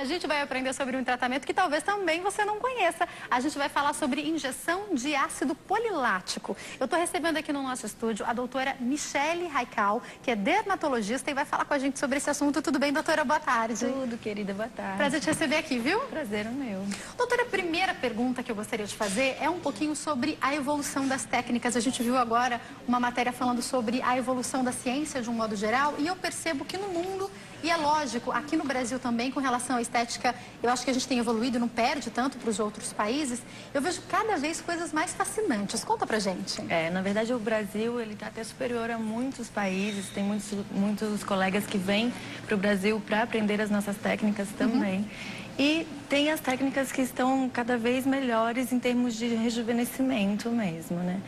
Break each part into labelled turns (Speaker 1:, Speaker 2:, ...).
Speaker 1: gente vai aprender sobre um tratamento que talvez também você não conheça. A gente vai falar sobre injeção de ácido polilático. Eu estou recebendo aqui no nosso estúdio a doutora Michele Raical, que é dermatologista e vai falar com a gente sobre esse assunto. Tudo bem, doutora? Boa tarde.
Speaker 2: Tudo, querida, boa tarde.
Speaker 1: Prazer te receber aqui, viu?
Speaker 2: Prazer é meu.
Speaker 1: Doutora, a primeira pergunta que eu gostaria de fazer é um pouquinho sobre a evolução das técnicas. A gente viu agora uma matéria falando sobre a evolução da ciência de um modo geral e eu percebo que no mundo, e é lógico, aqui no Brasil também, com relação à estética, eu acho que a gente tem evoluído, não perde tanto para os outros países. Eu vejo cada vez coisas mais fascinantes. Conta pra gente.
Speaker 2: Na verdade, o Brasil, ele está até superior a muitos países. Tem muitos colegas que vêm para o Brasil para aprender as nossas técnicas também. E tem as técnicas que estão cada vez melhores em termos de rejuvenescimento mesmo, né?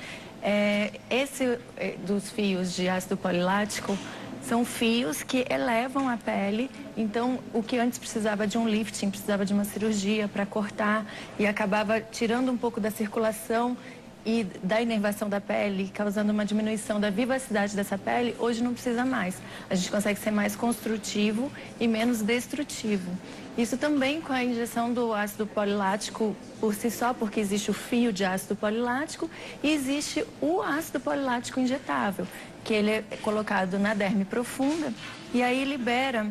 Speaker 2: Esse dos fios de ácido polilático são fios que elevam a pele, então o que antes precisava de um lifting, precisava de uma cirurgia para cortar e acabava tirando um pouco da circulação e da inervação da pele, causando uma diminuição da vivacidade dessa pele, hoje não precisa mais. A gente consegue ser mais construtivo e menos destrutivo. Isso também com a injeção do ácido polilático por si só, porque existe o fio de ácido polilático e existe o ácido polilático injetável, que ele é colocado na derme profunda e aí libera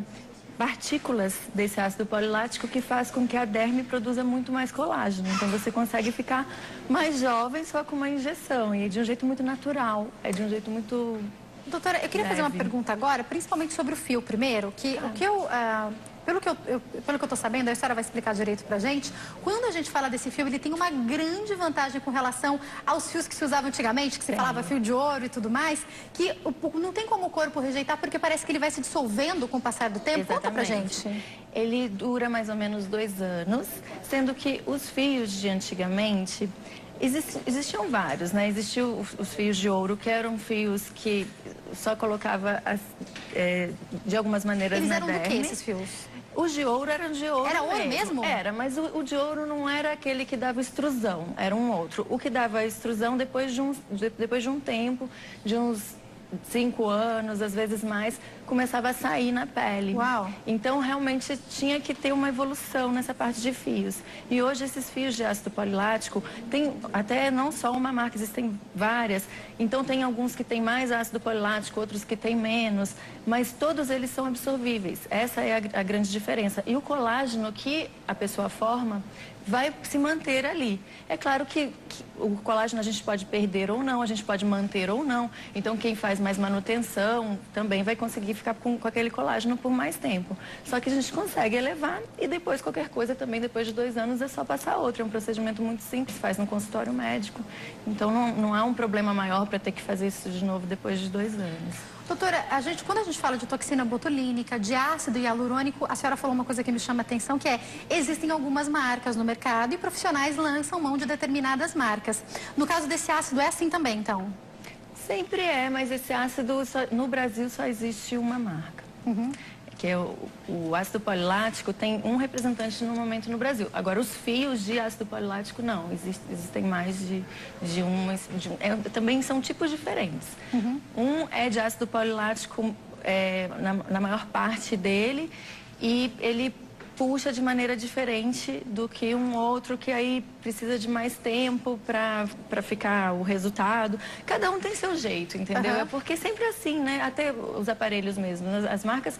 Speaker 2: partículas desse ácido polilático que faz com que a derme produza muito mais colágeno. Então você consegue ficar mais jovem só com uma injeção e de um jeito muito natural, de um jeito muito...
Speaker 1: Doutora, eu queria fazer uma pergunta agora, principalmente sobre o fio primeiro, que o que pelo que eu estou sabendo, a história vai explicar direito pra gente, quando a gente fala desse fio, ele tem uma grande vantagem com relação aos fios que se usavam antigamente, que se falava fio de ouro e tudo mais, que não tem como o corpo rejeitar, porque parece que ele vai se dissolvendo com o passar do tempo.
Speaker 2: Exatamente.
Speaker 1: Conta pra gente.
Speaker 2: Ele dura mais ou menos 2 anos, sendo que os fios de antigamente... Existiam vários, né? Existiam os fios de ouro, que eram fios que só colocava de algumas maneiras na derme.
Speaker 1: Eles eram do que, esses fios?
Speaker 2: Os de ouro eram de ouro.
Speaker 1: Era ouro mesmo?
Speaker 2: Era, mas o de ouro não era aquele que dava extrusão, era um outro. O que dava extrusão depois de um tempo, de uns 5 anos, às vezes mais, começava a sair na pele.
Speaker 1: Uau!
Speaker 2: Então, realmente, tinha que ter uma evolução nessa parte de fios. E hoje, esses fios de ácido polilático, tem até não só uma marca, existem várias. Então, tem alguns que têm mais ácido polilático, outros que têm menos, mas todos eles são absorvíveis. Essa é a grande diferença. E o colágeno que a pessoa forma vai se manter ali. É claro que o colágeno a gente pode perder ou não, a gente pode manter ou não. Então, quem faz mais manutenção também vai conseguir ficar com aquele colágeno por mais tempo. Só que a gente consegue elevar e depois qualquer coisa também, depois de 2 anos, é só passar outro. É um procedimento muito simples, faz no consultório médico. Então, não há um problema maior para ter que fazer isso de novo depois de 2 anos.
Speaker 1: Doutora, quando a gente fala de toxina botulínica, de ácido hialurônico, a senhora falou uma coisa que me chama a atenção, que existem algumas marcas no mercado e profissionais lançam mão de determinadas marcas. No caso desse ácido, é assim também, então?
Speaker 2: Sempre é, mas esse ácido, no Brasil, só existe uma marca. Que é o ácido polilático, tem um representante no momento no Brasil. Agora, os fios de ácido polilático, não. Existem mais de um. Também são tipos diferentes. Um é de ácido polilático na maior parte dele e ele puxa de maneira diferente do que um outro que aí precisa de mais tempo para ficar o resultado. Cada um tem seu jeito, entendeu? É porque sempre assim, né? Até os aparelhos mesmo. As marcas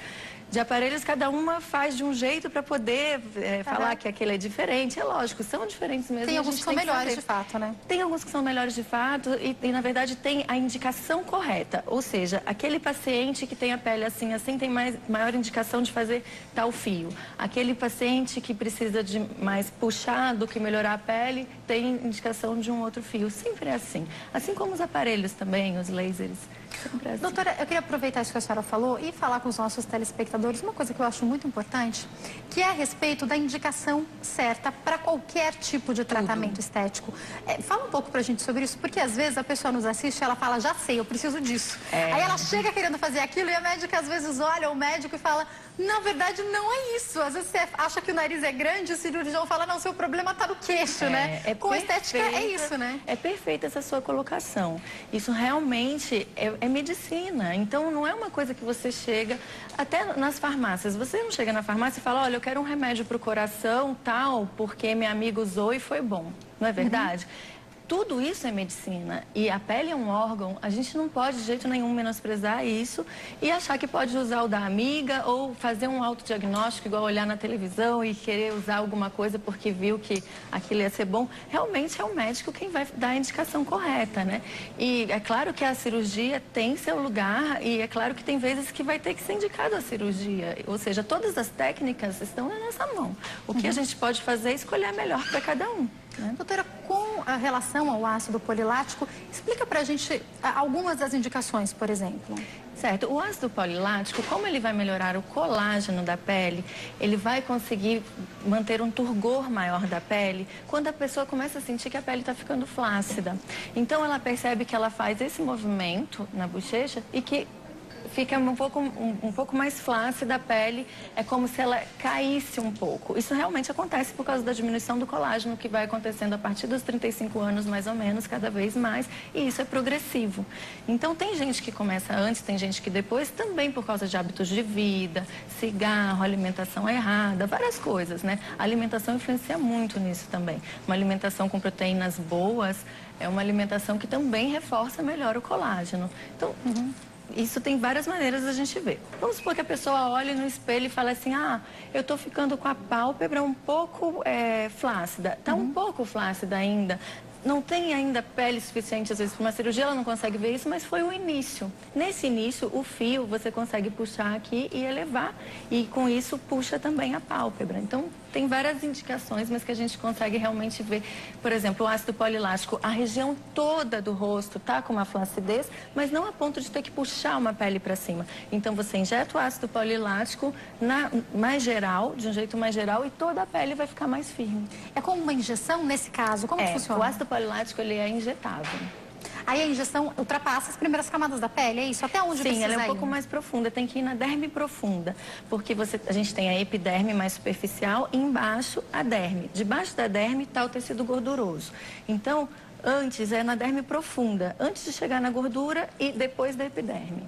Speaker 2: de aparelhos, cada uma faz de um jeito para poder falar que aquele é diferente. É lógico, são diferentes mesmo.
Speaker 1: Tem alguns que são melhores de fato, né?
Speaker 2: Tem alguns que são melhores de fato e na verdade, tem a indicação correta. Ou seja, aquele paciente que tem a pele assim tem maior indicação de fazer tal fio. Aquele paciente que precisa de mais puxar do que melhorar a pele, tem indicação de um outro fio. Sempre é assim. Assim como os aparelhos também, os lasers. Sempre é assim.
Speaker 1: Doutora, eu queria aproveitar isso que a senhora falou e falar com os nossos telespectadores uma coisa que eu acho muito importante, que é a respeito da indicação certa para qualquer tipo de tratamento estético. Fala um pouco pra gente sobre isso, porque às vezes a pessoa nos assiste e ela fala, já sei, eu preciso disso. Aí ela chega querendo fazer aquilo e a médica às vezes olha o médico e fala, na verdade não é isso. Às vezes você acha que o nariz é grande e o cirurgião fala, não, seu problema tá no queixo, né? Com a estética é isso, né?
Speaker 2: É perfeita essa sua colocação. Isso realmente é medicina. Então, não é uma coisa que você chega... Até nas farmácias, você não chega na farmácia e fala, olha, eu quero um remédio para o coração, tal, porque meu amigo usou e foi bom. Não é verdade? Tudo isso é medicina e a pele é um órgão, a gente não pode de jeito nenhum menosprezar isso e achar que pode usar o da amiga ou fazer um autodiagnóstico, igual olhar na televisão e querer usar alguma coisa porque viu que aquilo ia ser bom. Realmente é o médico quem vai dar a indicação correta, né? E é claro que a cirurgia tem seu lugar e é claro que tem vezes que vai ter que ser indicado a cirurgia. Ou seja, todas as técnicas estão na nossa mão. O que a gente pode fazer é escolher a melhor para cada um.
Speaker 1: Doutora, com a relação ao ácido polilático, explica pra gente algumas das indicações, por exemplo.
Speaker 2: Certo. O ácido polilático, como ele vai melhorar o colágeno da pele, ele vai conseguir manter um turgor maior da pele quando a pessoa começa a sentir que a pele está ficando flácida. Então, ela percebe que ela faz esse movimento na bochecha e que fica um pouco mais flácida a pele, é como se ela caísse um pouco. Isso realmente acontece por causa da diminuição do colágeno que vai acontecendo a partir dos 35 anos, mais ou menos, cada vez mais, e isso é progressivo. Então, tem gente que começa antes, tem gente que depois, também por causa de hábitos de vida, cigarro, alimentação errada, várias coisas, né? A alimentação influencia muito nisso também. Uma alimentação com proteínas boas é uma alimentação que também reforça melhor o colágeno. Então, isso tem várias maneiras da gente ver. Vamos supor que a pessoa olhe no espelho e fala assim, eu tô ficando com a pálpebra um pouco flácida. Tá um pouco flácida ainda. Não tem ainda pele suficiente, às vezes, para uma cirurgia, ela não consegue ver isso, mas foi o início. Nesse início, o fio você consegue puxar aqui e elevar, e com isso puxa também a pálpebra. Então, tem várias indicações, mas que a gente consegue realmente ver. Por exemplo, o ácido polilático, a região toda do rosto está com uma flacidez, mas não a ponto de ter que puxar uma pele para cima. Então, você injeta o ácido polilático mais geral, de um jeito mais geral, e toda a pele vai ficar mais firme.
Speaker 1: É como uma injeção nesse caso? Como que funciona?
Speaker 2: O ácido polilático, ele é injetável.
Speaker 1: Aí a injeção ultrapassa as primeiras camadas da pele, é isso? Até onde precisa ir?
Speaker 2: Sim, ela é um pouco mais profunda, tem que ir na derme profunda, porque a gente tem a epiderme mais superficial e embaixo a derme. Debaixo da derme está o tecido gorduroso. Então, antes é na derme profunda, antes de chegar na gordura e depois da epiderme.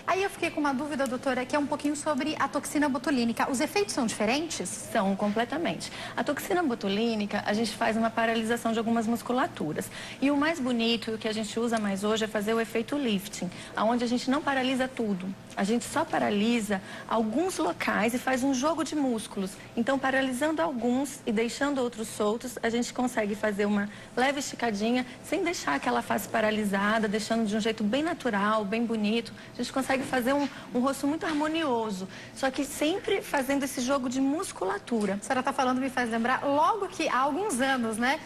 Speaker 1: Aí eu fiquei com uma dúvida, doutora, que é um pouquinho sobre a toxina botulínica. Os efeitos são diferentes?
Speaker 2: São, completamente. A toxina botulínica, a gente faz uma paralisação de algumas musculaturas. E o mais bonito, e o que a gente usa mais hoje, é fazer o efeito lifting, onde a gente não paralisa tudo. A gente só paralisa alguns locais e faz um jogo de músculos. Então, paralisando alguns e deixando outros soltos, a gente consegue fazer uma leve esticadinha, sem deixar aquela face paralisada, deixando de um jeito bem natural, bem bonito. A gente consegue fazer um rosto muito harmonioso, só que sempre fazendo esse jogo de musculatura.
Speaker 1: A senhora está falando, me faz lembrar, logo que há alguns anos, né,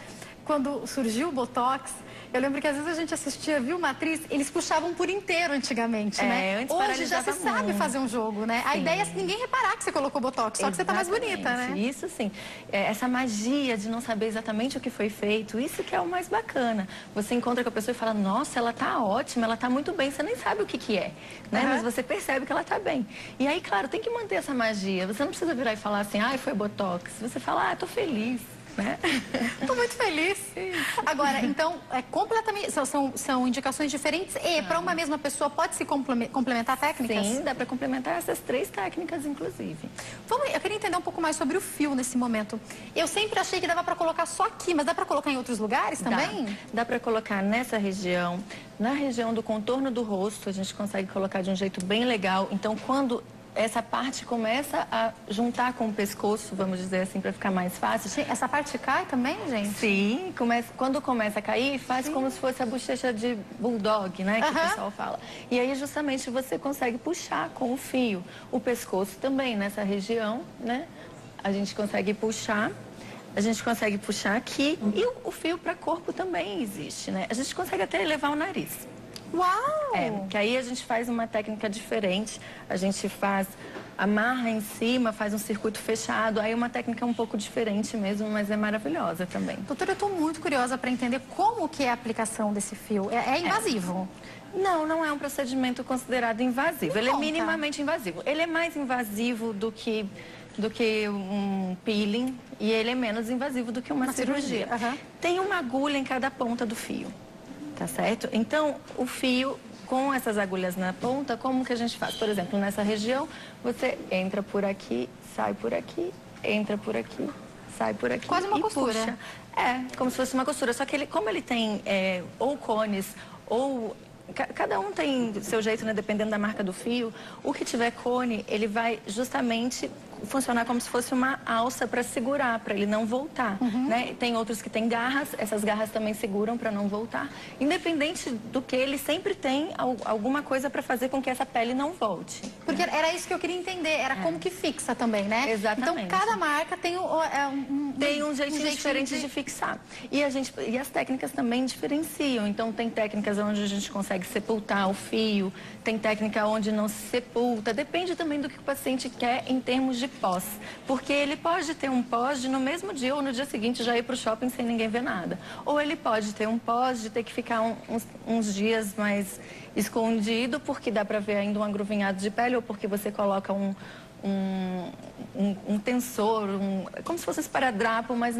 Speaker 1: quando surgiu o Botox, eu lembro que às vezes a gente assistia, viu, uma atriz, eles puxavam por inteiro antigamente, né?
Speaker 2: Antes
Speaker 1: hoje já se sabe fazer um jogo, né?
Speaker 2: Sim.
Speaker 1: A ideia é ninguém reparar que você colocou Botox, só que você tá mais bonita, né?
Speaker 2: Isso sim. Essa magia de não saber exatamente o que foi feito, isso que é o mais bacana. Você encontra com a pessoa e fala, nossa, ela tá ótima, ela tá muito bem, você nem sabe o que é, né? Mas você percebe que ela tá bem. E aí, claro, tem que manter essa magia. Você não precisa virar e falar assim, foi Botox. Você fala, tô feliz. Né?
Speaker 1: Estou muito feliz. Agora, então, completamente, são indicações diferentes e para uma mesma pessoa pode se complementar técnicas?
Speaker 2: Sim, dá para complementar essas 3 técnicas, inclusive.
Speaker 1: Eu queria entender um pouco mais sobre o fio nesse momento. Eu sempre achei que dava para colocar só aqui, mas dá para colocar em outros lugares também?
Speaker 2: Dá para colocar nessa região, na região do contorno do rosto, a gente consegue colocar de um jeito bem legal. Então, quando essa parte começa a juntar com o pescoço, vamos dizer assim, para ficar mais fácil.
Speaker 1: Essa parte cai também, gente?
Speaker 2: Sim, quando começa a cair, faz como se fosse a bochecha de bulldog, né, que o pessoal fala. E aí, justamente, você consegue puxar com o fio. O pescoço também, nessa região, né, a gente consegue puxar. A gente consegue puxar aqui e o fio para corpo também existe, né? A gente consegue até elevar o nariz.
Speaker 1: Uau!
Speaker 2: Que aí a gente faz uma técnica diferente, a gente amarra em cima, faz um circuito fechado, aí uma técnica um pouco diferente mesmo, mas é maravilhosa também.
Speaker 1: Doutora, eu estou muito curiosa para entender como que é a aplicação desse fio. É invasivo?
Speaker 2: Não é um procedimento considerado invasivo, ele é minimamente invasivo. Ele é mais invasivo do que um peeling e ele é menos invasivo do que uma cirurgia. Tem uma agulha em cada ponta do fio. Tá certo? Então, o fio, com essas agulhas na ponta, como que a gente faz? Por exemplo, nessa região, você entra por aqui, sai por aqui, entra por aqui, sai por aqui.
Speaker 1: Quase uma
Speaker 2: e
Speaker 1: costura.
Speaker 2: Puxa. É, como se fosse uma costura. Só que ele, como ele tem ou cones ou... Cada um tem seu jeito, né? Dependendo da marca do fio. O que tiver cone, ele vai justamente funcionar como se fosse uma alça para segurar, para ele não voltar, né? Tem outros que têm garras, essas garras também seguram para não voltar. Independente do que, ele sempre tem alguma coisa para fazer com que essa pele não volte.
Speaker 1: Porque era isso que eu queria entender, era como que fixa também, né?
Speaker 2: Exatamente.
Speaker 1: Então, cada marca tem
Speaker 2: um jeitinho diferente de fixar. E as técnicas também diferenciam. Então, tem técnicas onde a gente consegue sepultar o fio, tem técnica onde não se sepulta. Depende também do que o paciente quer em termos de pós. Porque ele pode ter um pós de no mesmo dia ou no dia seguinte já ir para o shopping sem ninguém ver nada. Ou ele pode ter um pós de ter que ficar uns dias mais escondido porque dá para ver ainda um agruvinhado de pele ou porque você coloca um tensor, como se fosse um esparadrapo, mas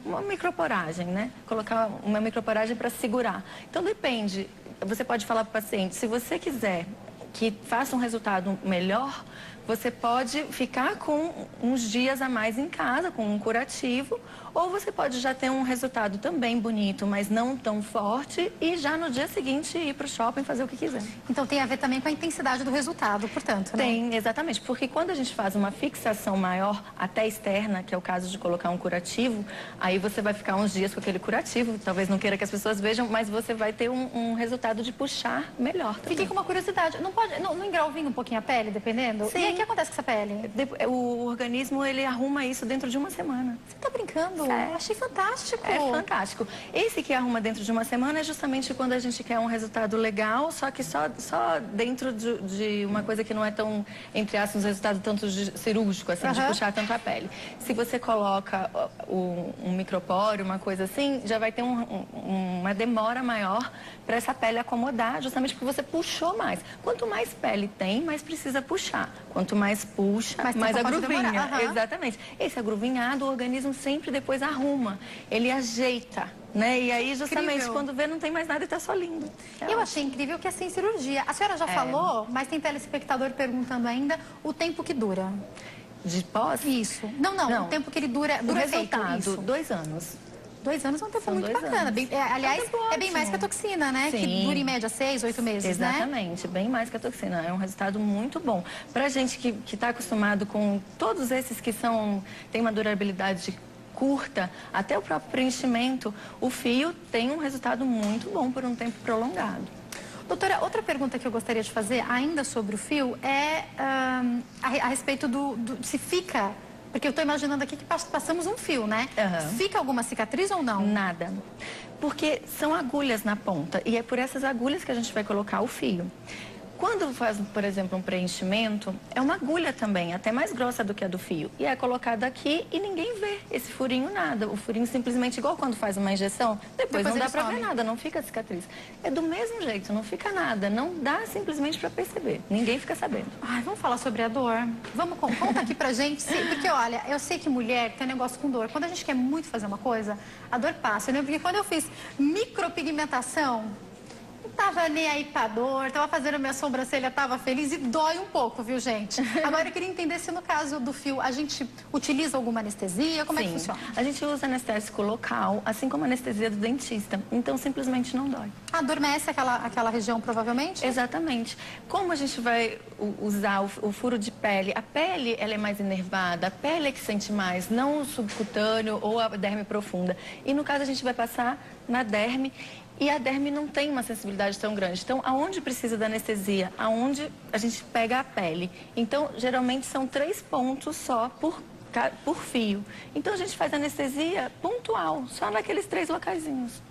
Speaker 2: uma microporagem, né? Colocar uma microporagem para segurar. Então, depende. Você pode falar para o paciente, se você quiser que faça um resultado melhor, você pode ficar com uns dias a mais em casa, com um curativo, ou você pode já ter um resultado também bonito, mas não tão forte, e já no dia seguinte ir para o shopping fazer o que quiser.
Speaker 1: Então tem a ver também com a intensidade do resultado, portanto, né?
Speaker 2: Tem, exatamente, porque quando a gente faz uma fixação maior, até externa, que é o caso de colocar um curativo, aí você vai ficar uns dias com aquele curativo, talvez não queira que as pessoas vejam, mas você vai ter um resultado de puxar melhor também.
Speaker 1: Fiquei com uma curiosidade, não engrauvinha um pouquinho a pele, dependendo?
Speaker 2: Sim.
Speaker 1: E aí, o que acontece com essa pele?
Speaker 2: O organismo, ele arruma isso dentro de uma semana.
Speaker 1: Você tá brincando?
Speaker 2: É.
Speaker 1: Achei fantástico.
Speaker 2: É fantástico. Esse que arruma dentro de uma semana é justamente quando a gente quer um resultado legal, só que só dentro de uma coisa que não é tão, entre aspas, um resultado tanto cirúrgico, assim, de puxar tanto a pele. Se você coloca um micropóreo, uma coisa assim, já vai ter uma demora maior para essa pele acomodar, justamente porque você puxou mais. Quanto mais pele tem, mais precisa puxar. Quanto mais puxa, mais agruvinha. Exatamente. Esse agruvinhado, o organismo sempre depois arruma, ele ajeita, né? E aí, justamente,
Speaker 1: incrível.
Speaker 2: Quando vê, não tem mais nada e tá só lindo.
Speaker 1: Eu achei incrível que é sem cirurgia. A senhora já falou, mas tem telespectador perguntando ainda o tempo que dura.
Speaker 2: De pós?
Speaker 1: Isso. Não. O tempo que ele dura
Speaker 2: O
Speaker 1: efeito,
Speaker 2: resultado,
Speaker 1: isso.
Speaker 2: 2 anos.
Speaker 1: 2 anos é um tempo
Speaker 2: São
Speaker 1: muito
Speaker 2: 2
Speaker 1: anos.
Speaker 2: anos.
Speaker 1: Aliás,
Speaker 2: é
Speaker 1: bem mais que a toxina, né?
Speaker 2: Sim.
Speaker 1: Que dura em média 6, 8 meses, né?
Speaker 2: Exatamente, bem mais que a toxina. É um resultado muito bom. Pra gente que está acostumado com todos esses que tem uma durabilidade curta, até o próprio preenchimento, o fio tem um resultado muito bom por um tempo prolongado.
Speaker 1: Doutora, outra pergunta que eu gostaria de fazer ainda sobre o fio é a respeito se fica... Porque eu estou imaginando aqui que passamos um fio, né? Fica alguma cicatriz ou não?
Speaker 2: Nada. Porque são agulhas na ponta e é por essas agulhas que a gente vai colocar o fio. Quando faz, por exemplo, um preenchimento, é uma agulha também, até mais grossa do que a do fio. E é colocada aqui e ninguém vê esse furinho nada. O furinho simplesmente, igual quando faz uma injeção, depois não dá pra ver nada, não fica cicatriz. É do mesmo jeito, não fica nada, não dá simplesmente pra perceber. Ninguém fica sabendo.
Speaker 1: Ai, vamos falar sobre a dor? Conta aqui pra gente, porque olha, eu sei que mulher tem um negócio com dor. Quando a gente quer muito fazer uma coisa, a dor passa, né? Porque quando eu fiz micropigmentação, não tava nem aí pra dor, tava fazendo minha sobrancelha, tava feliz e dói um pouco, viu, gente? Agora eu queria entender se no caso do fio a gente utiliza alguma anestesia, como é que funciona?
Speaker 2: A gente usa anestésico local, assim como a anestesia do dentista, então simplesmente não dói.
Speaker 1: Adormece aquela região provavelmente?
Speaker 2: Exatamente. Como a gente vai usar o furo de pele? A pele, ela é mais inervada, a pele é que sente mais, não o subcutâneo ou a derme profunda. E no caso a gente vai passar na derme. E a derme não tem uma sensibilidade tão grande. Então, aonde precisa da anestesia? Aonde a gente pega a pele. Então, geralmente são 3 pontos só por fio. Então, a gente faz anestesia pontual, só naqueles 3 locaizinhos.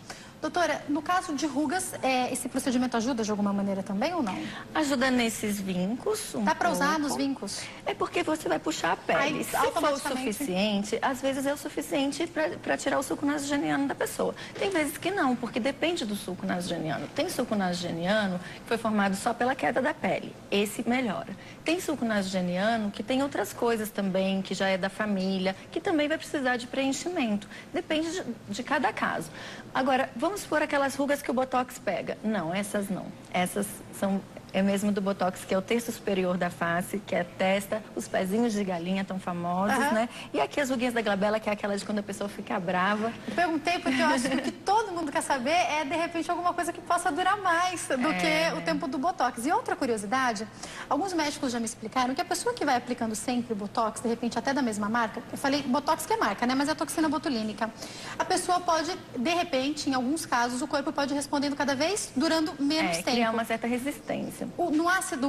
Speaker 1: Doutora, no caso de rugas, esse procedimento ajuda de alguma maneira também ou não?
Speaker 2: Ajuda nesses vincos.
Speaker 1: Dá para usar nos vincos?
Speaker 2: É porque você vai puxar a pele.
Speaker 1: Aí,
Speaker 2: se for o suficiente, às vezes é o suficiente para tirar o suco nasogeniano da pessoa. Tem vezes que não, porque depende do suco nasogeniano. Tem suco nasogeniano que foi formado só pela queda da pele. Esse melhora. Tem suco nasogeniano que tem outras coisas também, que já é da família, que também vai precisar de preenchimento. Depende de cada caso. Agora, vamos vamos supor aquelas rugas que o Botox pega. Não, essas não. Essas são... É mesmo do Botox, que é o terço superior da face, que é a testa, os pezinhos de galinha tão famosos, né? E aqui as ruguinhas da glabela, que é aquela de quando a pessoa fica brava.
Speaker 1: Eu perguntei porque eu acho que o que todo mundo quer saber é, de repente, alguma coisa que possa durar mais do que o tempo do Botox. E outra curiosidade, alguns médicos já me explicaram que a pessoa que vai aplicando sempre o Botox, de repente até da mesma marca, eu falei Botox que é marca, né? Mas é a toxina botulínica. A pessoa pode, de repente, em alguns casos, o corpo pode ir respondendo cada vez, durando menos tempo.
Speaker 2: Criar uma certa resistência.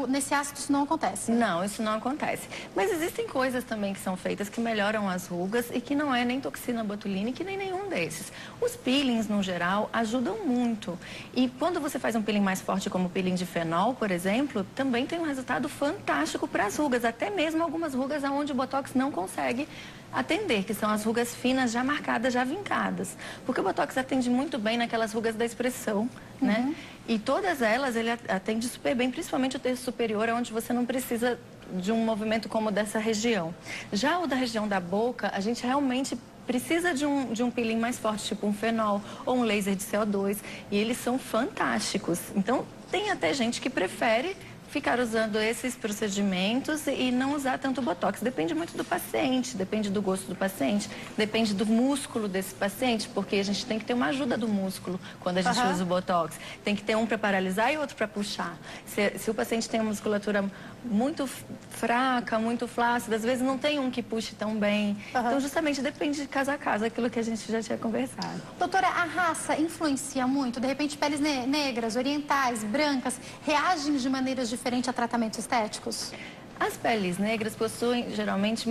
Speaker 1: Nesse ácido isso não acontece?
Speaker 2: Não, isso não acontece. Mas existem coisas também que são feitas que melhoram as rugas e que não é nem toxina botulínica nem nenhum desses. Os peelings, no geral, ajudam muito. E quando você faz um peeling mais forte, como o peeling de fenol, por exemplo, também tem um resultado fantástico para as rugas. Até mesmo algumas rugas onde o Botox não consegue atender, que são as rugas finas já marcadas, já vincadas. Porque o Botox atende muito bem naquelas rugas da expressão, né? E todas elas ele atende super bem, principalmente o terço superior, onde você não precisa de um movimento como dessa região. Já o da região da boca, a gente realmente precisa de um peeling mais forte, tipo um fenol ou um laser de CO2, e eles são fantásticos. Então, tem até gente que prefere ficar usando esses procedimentos e não usar tanto Botox. Depende muito do paciente, depende do gosto do paciente, depende do músculo desse paciente, porque a gente tem que ter uma ajuda do músculo quando a gente usa o Botox. Tem que ter um para paralisar e outro para puxar. Se o paciente tem uma musculatura muito fraca, muito flácida, às vezes não tem um que puxe tão bem. Então, justamente, depende de caso a caso, aquilo que a gente já tinha conversado.
Speaker 1: Doutora, a raça influencia muito? De repente, peles negras, orientais, brancas, reagem de maneiras diferentes a tratamentos estéticos?
Speaker 2: As peles negras possuem, geralmente,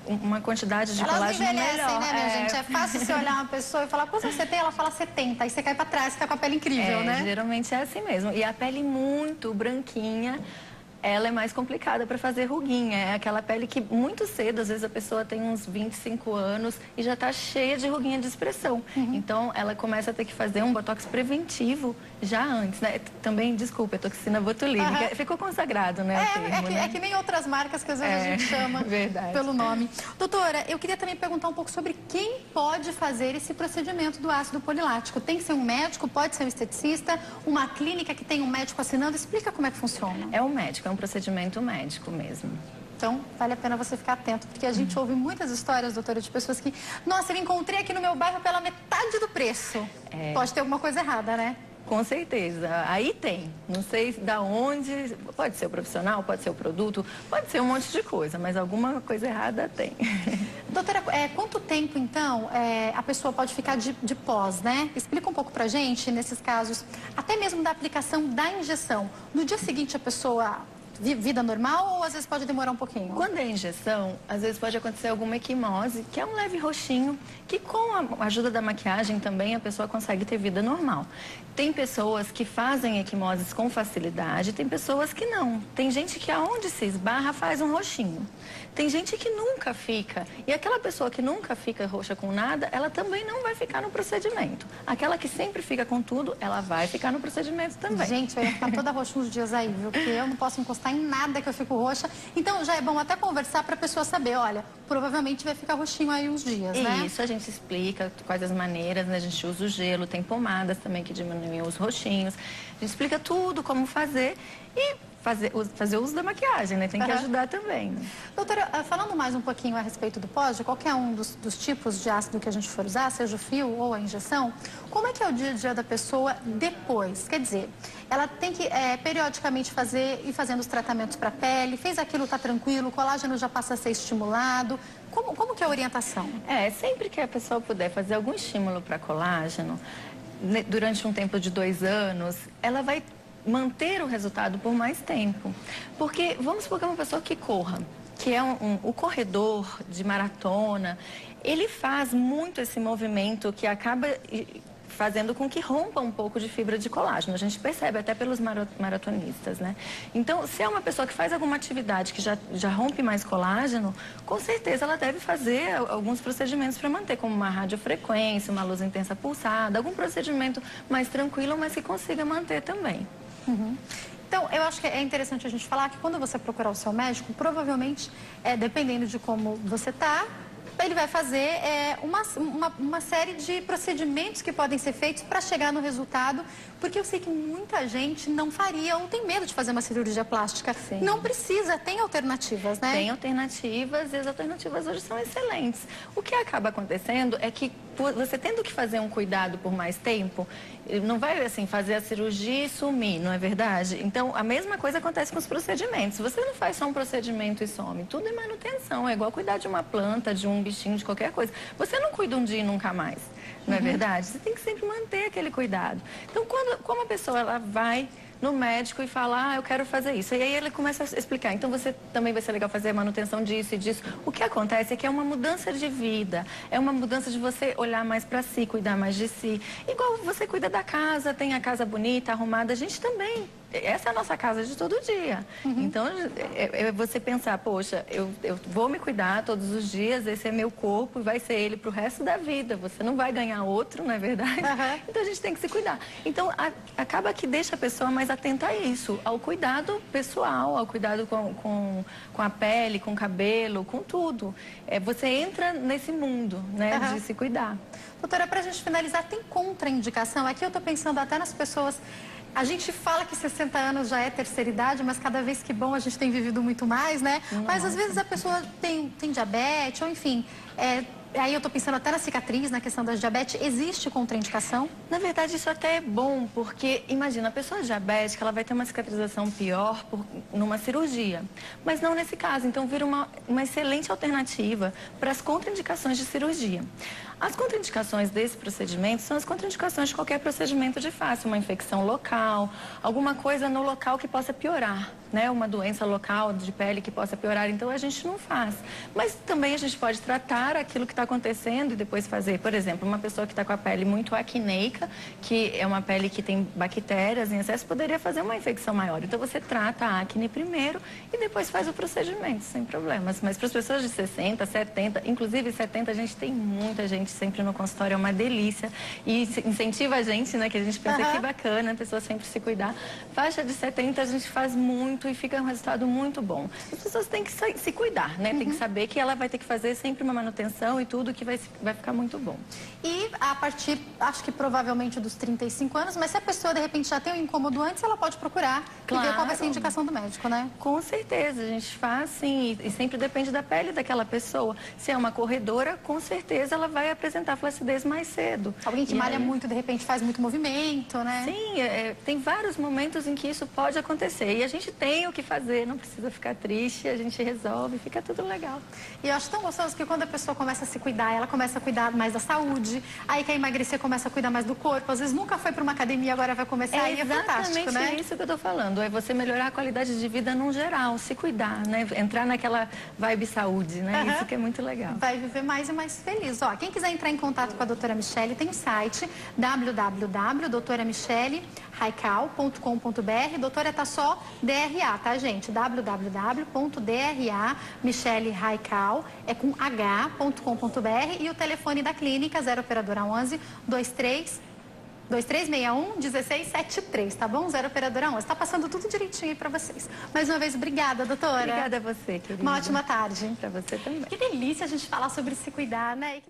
Speaker 2: uma quantidade de colágeno melhor.
Speaker 1: Elas envelhecem, né, minha gente? É fácil você olhar uma pessoa e falar, quantos você tem? Ela fala 70, aí você cai pra trás, fica com a pele incrível, né?
Speaker 2: Geralmente é assim mesmo. E a pele muito branquinha, ela é mais complicada para fazer ruguinha. É aquela pele que muito cedo, às vezes a pessoa tem uns 25 anos e já está cheia de ruguinha de expressão. Então, ela começa a ter que fazer um botox preventivo já antes, né? Também, desculpa, é toxina botulínica. Ficou consagrado, né, o termo,
Speaker 1: é que nem outras marcas que às vezes a gente chama pelo nome. Doutora, eu queria também perguntar um pouco sobre quem pode fazer esse procedimento do ácido polilático. Tem que ser um médico, pode ser um esteticista, uma clínica que tem um médico assinando? Explica como é que funciona.
Speaker 2: É um médico, é um procedimento médico mesmo.
Speaker 1: Então, vale a pena você ficar atento, porque a gente ouve muitas histórias, doutora, de pessoas que... Nossa, eu encontrei aqui no meu bairro pela metade do preço. Pode ter alguma coisa errada, né?
Speaker 2: Com certeza. Aí tem. Não sei da onde. Pode ser o profissional, pode ser o produto, pode ser um monte de coisa, mas alguma coisa errada tem.
Speaker 1: Doutora, quanto tempo, então, a pessoa pode ficar de pós, né? Explica um pouco pra gente, nesses casos, até mesmo da aplicação da injeção. No dia seguinte, a pessoa... vida normal ou às vezes pode demorar um pouquinho?
Speaker 2: Quando é injeção, às vezes pode acontecer alguma equimose, que é um leve roxinho, que com a ajuda da maquiagem também a pessoa consegue ter vida normal. Tem pessoas que fazem equimoses com facilidade, tem pessoas que não. Tem gente que aonde se esbarra faz um roxinho. Tem gente que nunca fica. E aquela pessoa que nunca fica roxa com nada, ela também não vai ficar no procedimento. Aquela que sempre fica com tudo, ela vai ficar no procedimento também.
Speaker 1: Gente, eu ia ficar toda roxa uns dias aí, viu? Porque eu não posso encostar em nada que eu fico roxa. Então, já é bom até conversar para a pessoa saber, olha, provavelmente vai ficar roxinho aí uns dias, né?
Speaker 2: Isso, a gente explica quais as maneiras, né? A gente usa o gelo, tem pomadas também que diminuem os roxinhos. A gente explica tudo, como fazer e fazer uso da maquiagem, né? Tem que ajudar também. Né?
Speaker 1: Doutora, falando mais um pouquinho a respeito do pós, de qualquer um dos tipos de ácido que a gente for usar, seja o fio ou a injeção, como é que é o dia a dia da pessoa depois? Quer dizer, ela tem que periodicamente ir fazendo os tratamentos para a pele, fez aquilo, tá tranquilo, o colágeno já passa a ser estimulado. Como que é a orientação?
Speaker 2: Sempre que a pessoa puder fazer algum estímulo para colágeno, durante um tempo de 2 anos, ela vai manter o resultado por mais tempo. Porque, vamos supor que é uma pessoa que corra, que é o corredor de maratona, ele faz muito esse movimento que acaba fazendo com que rompa um pouco de fibra de colágeno. A gente percebe até pelos maratonistas, né? Então, se é uma pessoa que faz alguma atividade que já rompe mais colágeno, com certeza ela deve fazer alguns procedimentos para manter, como uma radiofrequência, uma luz intensa pulsada, algum procedimento mais tranquilo, mas que consiga manter também.
Speaker 1: Então, eu acho que é interessante a gente falar que quando você procurar o seu médico, provavelmente, dependendo de como você está, ele vai fazer uma série de procedimentos que podem ser feitos para chegar no resultado, porque eu sei que muita gente não faria ou tem medo de fazer uma cirurgia plástica.
Speaker 2: Sim.
Speaker 1: Não precisa, tem alternativas, né?
Speaker 2: Tem alternativas e as alternativas hoje são excelentes. O que acaba acontecendo é que você tendo que fazer um cuidado por mais tempo, não vai assim fazer a cirurgia e sumir, não é verdade? Então, a mesma coisa acontece com os procedimentos. Você não faz só um procedimento e some. Tudo é manutenção. É igual cuidar de uma planta, de um bichinho, de qualquer coisa. Você não cuida um dia e nunca mais, não é verdade? Você tem que sempre manter aquele cuidado. Então, como a pessoa ela vai no médico e fala, eu quero fazer isso. E aí ele começa a explicar, então você também vai ser legal fazer a manutenção disso e disso. O que acontece é que é uma mudança de vida, é uma mudança de você olhar mais para si, cuidar mais de si. Igual você cuida da casa, tem a casa bonita, arrumada, a gente também. Essa é a nossa casa de todo dia. Então, é você pensar, poxa, eu vou me cuidar todos os dias, esse é meu corpo e vai ser ele pro resto da vida. Você não vai ganhar outro, não é verdade? Então, a gente tem que se cuidar. Então, acaba que deixa a pessoa mais atenta a isso, ao cuidado pessoal, ao cuidado com a pele, com o cabelo, com tudo. Você entra nesse mundo, né, de se cuidar.
Speaker 1: Doutora, pra gente finalizar, tem contraindicação? Aqui eu tô pensando até nas pessoas... A gente fala que 60 anos já é terceira idade, mas cada vez que bom a gente tem vivido muito mais, né?
Speaker 2: Nossa.
Speaker 1: Mas às vezes a pessoa tem diabetes, ou enfim... Aí eu tô pensando até na cicatriz, na questão da diabetes. Existe contraindicação?
Speaker 2: Na verdade, isso até é bom, porque, imagina, a pessoa diabética, ela vai ter uma cicatrização pior numa cirurgia. Mas não nesse caso. Então, vira uma excelente alternativa para as contraindicações de cirurgia. As contraindicações desse procedimento são as contraindicações de qualquer procedimento de face. Uma infecção local, alguma coisa no local que possa piorar, né? Uma doença local de pele que possa piorar. Então, a gente não faz. Mas também a gente pode tratar aquilo que está acontecendo e depois fazer. Por exemplo, uma pessoa que está com a pele muito acneica, que é uma pele que tem bactérias em excesso, poderia fazer uma infecção maior. Então, você trata a acne primeiro e depois faz o procedimento, sem problemas. Mas para as pessoas de 60, 70, inclusive 70, a gente tem muita gente sempre no consultório, é uma delícia. E incentiva a gente, né? Que a gente pensa que bacana, a pessoa sempre se cuidar. Faixa de 70 a gente faz muito e fica um resultado muito bom. As pessoas têm que se cuidar, né? Tem que saber que ela vai ter que fazer sempre uma manutenção e tudo que vai ficar muito bom.
Speaker 1: E a partir, acho que provavelmente dos 35 anos, mas se a pessoa de repente já tem um incômodo antes, ela pode procurar e ver qual vai ser a indicação do médico, né?
Speaker 2: Com certeza, a gente faz sim, e sempre depende da pele daquela pessoa. Se é uma corredora, com certeza ela vai apresentar flacidez mais cedo.
Speaker 1: Alguém que malha muito, de repente faz muito movimento, né?
Speaker 2: Sim, tem vários momentos em que isso pode acontecer. E a gente tem o que fazer, não precisa ficar triste, a gente resolve, fica tudo legal.
Speaker 1: E eu acho tão gostoso que quando a pessoa começa a se cuidar, ela começa a cuidar mais da saúde, aí quer emagrecer, começa a cuidar mais do corpo. Às vezes nunca foi para uma academia, agora vai começar, aí é fantástico, né?
Speaker 2: Exatamente isso que eu tô falando, é você melhorar a qualidade de vida num geral, se cuidar, né? Entrar naquela vibe saúde, né? Isso que é muito legal.
Speaker 1: Vai viver mais e mais feliz. Ó, quem quiser entrar em contato com a doutora Michele, tem o site www.doutoramichelehaical.com.br. Doutora tá só DRA, tá, gente? www.DRA Michele Haical, é com h.com.br, e o telefone da clínica 0 operadora 11 2361 1673, tá bom? 0 operadora 11. Tá passando tudo direitinho aí pra vocês. Mais uma vez, obrigada, doutora.
Speaker 2: Obrigada a você, querida.
Speaker 1: Uma ótima tarde.
Speaker 2: Pra você também.
Speaker 1: Que delícia a gente falar sobre se cuidar, né?